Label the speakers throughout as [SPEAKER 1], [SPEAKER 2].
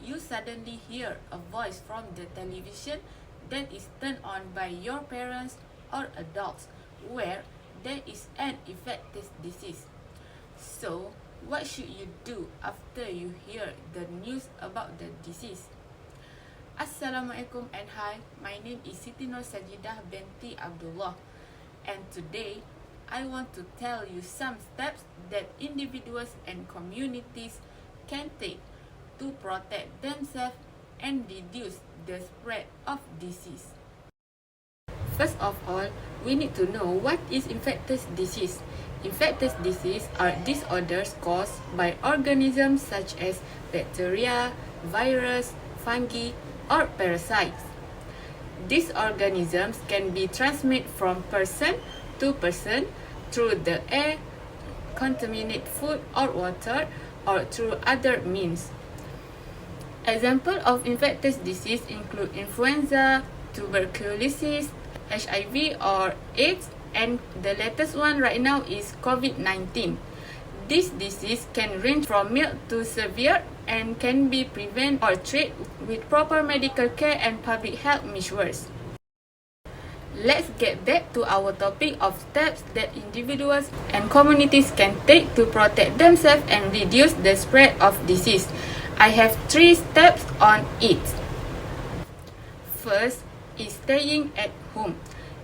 [SPEAKER 1] you suddenly hear a voice from the television that is turned on by your parents or adults where there is an infectious disease. So, what should you do after you hear the news about the disease? Assalamualaikum and hi, my name is Siti Nur Sajidah binti Abdullah, and today I want to tell you some steps that individuals and communities can take to protect themselves and reduce the spread of disease. First of all, we need to know what is infectious disease. Infectious disease are disorders caused by organisms such as bacteria, virus, fungi, or parasites. These organisms can be transmitted from person to person through the air, contaminated food or water, or through other means. Examples of infectious disease include influenza, tuberculosis, HIV or AIDS, and the latest one right now is COVID-19. This disease can range from mild to severe and can be prevented or treated with proper medical care and public health measures. Let's get back to our topic of steps that individuals and communities can take to protect themselves and reduce the spread of disease. I have 3 steps on it. First is staying at home.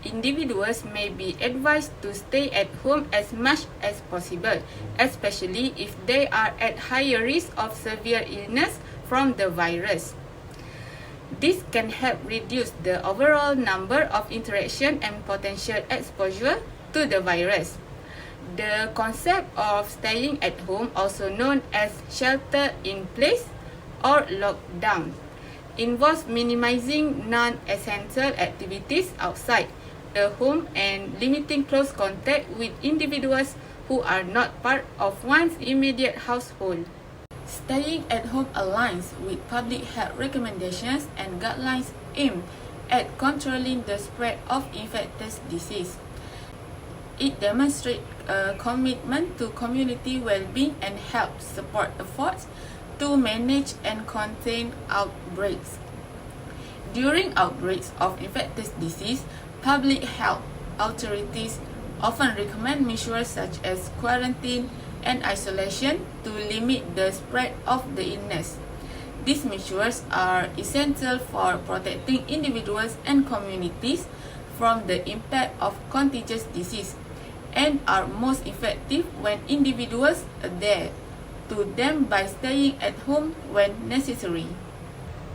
[SPEAKER 1] Individuals may be advised to stay at home as much as possible, especially if they are at higher risk of severe illness from the virus. This can help reduce the overall number of interaction and potential exposure to the virus. The concept of staying at home, also known as shelter in place or lockdown, involves minimizing non-essential activities outside the home and limiting close contact with individuals who are not part of one's immediate household. Staying at home aligns with public health recommendations and guidelines aimed at controlling the spread of infectious disease. It demonstrates a commitment to community well-being and helps support efforts to manage and contain outbreaks. During outbreaks of infectious disease, public health authorities often recommend measures such as quarantine and isolation to limit the spread of the illness. These measures are essential for protecting individuals and communities from the impact of contagious disease and are most effective when individuals adhere to them by staying at home when necessary.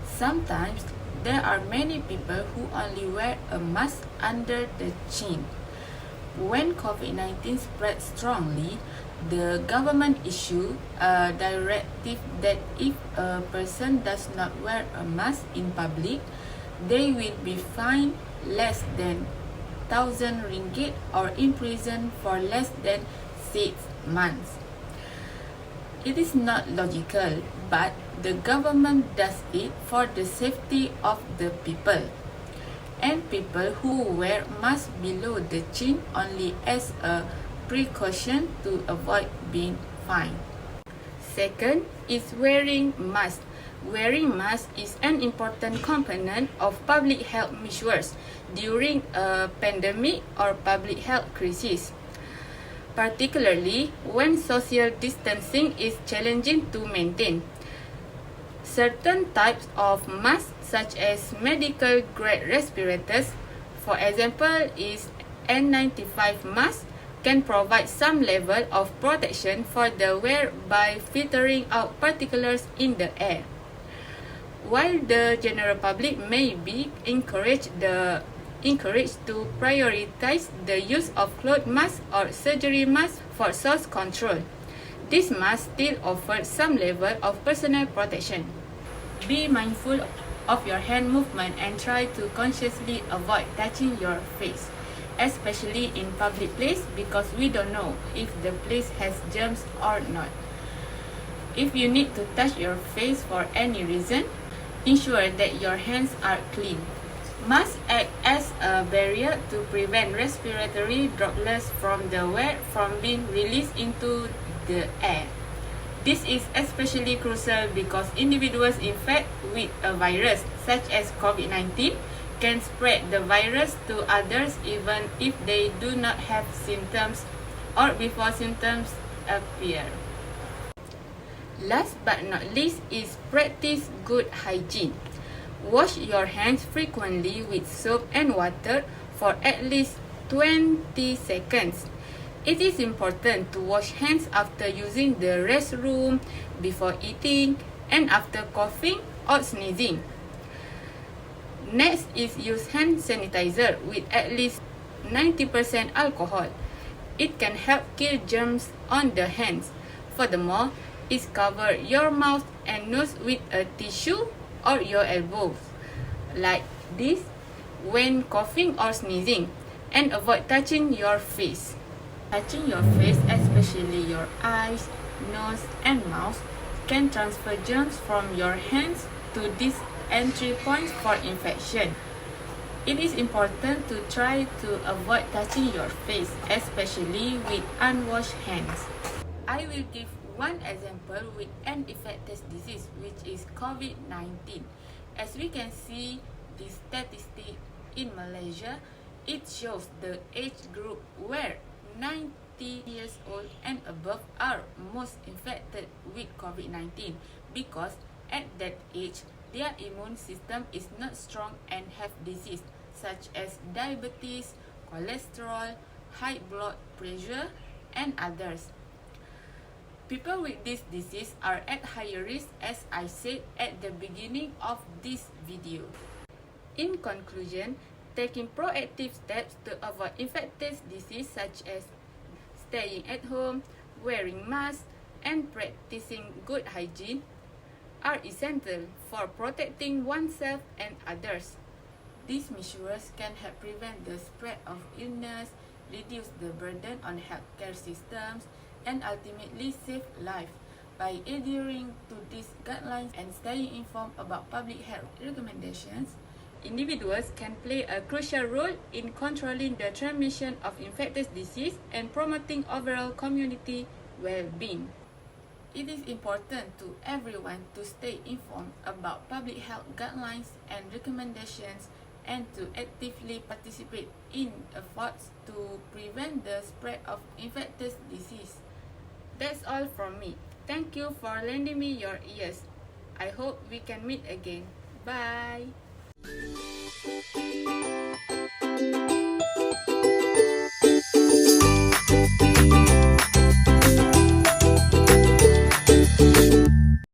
[SPEAKER 1] Sometimes there are many people who only wear a mask under the chin. When COVID-19 spread strongly, the government issued a directive that if a person does not wear a mask in public, they will be fined less than 1,000 ringgit or imprisoned for less than 6 months. It is not logical, but the government does it for the safety of the people. And people who wear masks below the chin only as a precaution to avoid being fined. Second is wearing mask. Wearing mask is an important component of public health measures during a pandemic or public health crisis, particularly when social distancing is challenging to maintain. Certain types of masks, such as medical-grade respirators, for example, is N95 mask, can provide some level of protection for the wearer by filtering out particles in the air. While the general public may be encouraged to prioritize the use of cloth masks or surgery masks for source control, this masks still offer some level of personal protection. Be mindful of your hand movement and try to consciously avoid touching your face, especially in public place, because we don't know if the place has germs or not. If you need to touch your face for any reason, ensure that your hands are clean. Masks act as a barrier to prevent respiratory droplets from the wearer from being released into the air. This is especially crucial because individuals infected with a virus, such as COVID-19, can spread the virus to others even if they do not have symptoms or before symptoms appear. Last but not least is practice good hygiene. Wash your hands frequently with soap and water for at least 20 seconds. It is important to wash hands after using the restroom, before eating, and after coughing or sneezing. Next is use hand sanitizer with at least 90% alcohol. It can help kill germs on the hands. Furthermore, is cover your mouth and nose with a tissue or your elbows, like this, when coughing or sneezing, and avoid touching your face. Touching your face, especially your eyes, nose, and mouth, can transfer germs from your hands to these entry points for infection. It is important to try to avoid touching your face, especially with unwashed hands. I will give one example with an infectious disease, which is COVID-19. As we can see the statistic in Malaysia, it shows the age group where 90 years old and above are most infected with COVID-19 because at that age, their immune system is not strong and have disease such as diabetes, cholesterol, high blood pressure, and others. People with this disease are at higher risk, as I said at the beginning of this video. In conclusion, taking proactive steps to avoid infectious disease such as staying at home, wearing masks, and practicing good hygiene are essential for protecting oneself and others. These measures can help prevent the spread of illness, reduce the burden on healthcare systems, and ultimately save lives. By adhering to these guidelines and staying informed about public health recommendations, individuals can play a crucial role in controlling the transmission of infectious disease and promoting overall community well-being. It is important to everyone to stay informed about public health guidelines and recommendations and to actively participate in efforts to prevent the spread of infectious disease. That's all from me. Thank you for lending me your ears. I hope we can meet again. Bye!